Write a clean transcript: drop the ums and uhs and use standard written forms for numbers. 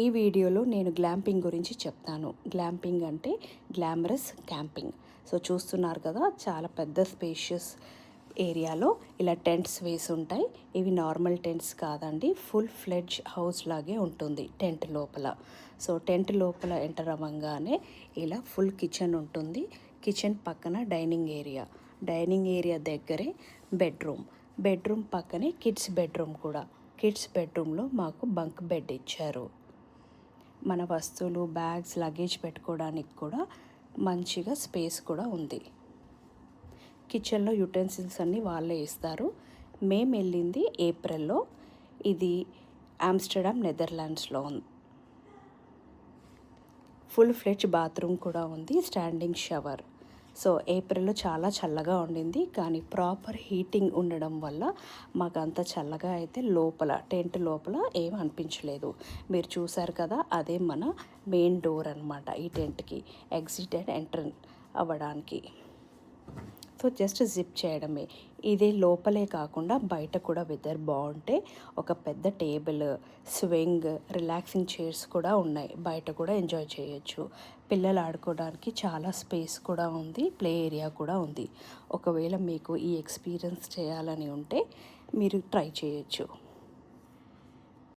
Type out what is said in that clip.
ఈ వీడియోలో నేను గ్లాంపింగ్ గురించి చెప్తాను. గ్లాంపింగ్ అంటే గ్లామరస్ క్యాంపింగ్. సో చూస్తున్నారు కదా, చాలా పెద్ద స్పేషియస్ ఏరియాలో ఇలా టెంట్స్ వేసి ఉంటాయి. ఇవి నార్మల్ టెంట్స్ కాదండి, ఫుల్ ఫ్లెడ్జ్ హౌస్ లాగే ఉంటుంది టెంట్ లోపల. సో టెంట్ లోపల ఎంటర్ అవ్వగానే ఇలా ఫుల్ కిచెన్ ఉంటుంది. కిచెన్ పక్కన డైనింగ్ ఏరియా దగ్గరే బెడ్రూమ్ పక్కనే కిడ్స్ బెడ్రూమ్ కూడా. కిడ్స్ బెడ్రూమ్లో మాకు బంక్ బెడ్ ఇచ్చారు. మన వస్తువులు, బ్యాగ్స్, లగేజ్ పెట్టుకోవడానికి కూడా మంచిగా స్పేస్ కూడా ఉంది. కిచెన్లో యుటెన్సిల్స్ అన్నీ వాళ్ళే ఇస్తారు. మేము వెళ్ళింది ఏప్రిల్లో. ఇది ఆమ్స్టర్డామ్, నెదర్లాండ్స్లో ఉంది. ఫుల్ ఫ్లెడ్జ్ బాత్రూమ్ కూడా ఉంది, స్టాండింగ్ షవర్. సో ఏప్రిల్లో చాలా చల్లగా ఉండింది, కానీ ప్రాపర్ హీటింగ్ ఉండడం వల్ల మాకు అంత చల్లగా అయితే టెంట్ లోపల ఏం అనిపించలేదు. మీరు చూసారు కదా, అదే మన మెయిన్ డోర్ అన్నమాట ఈ టెంట్కి, ఎగ్జిట్ అండ్ ఎంటర్ అవ్వడానికి. సో జస్ట్ జిప్ చేయడమే. ఇదే లోపలే కాకుండా బయట కూడా వెదర్ బాగుంటే ఒక పెద్ద టేబుల్, స్వింగ్, రిలాక్సింగ్ చైర్స్ కూడా ఉన్నాయి. బయట కూడా ఎంజాయ్ చేయొచ్చు. పిల్లలు ఆడుకోవడానికి చాలా స్పేస్ కూడా ఉంది, ప్లే ఏరియా కూడా ఉంది. ఒకవేళ మీకు ఈ ఎక్స్పీరియన్స్ చేయాలని ఉంటే మీరు ట్రై చేయొచ్చు.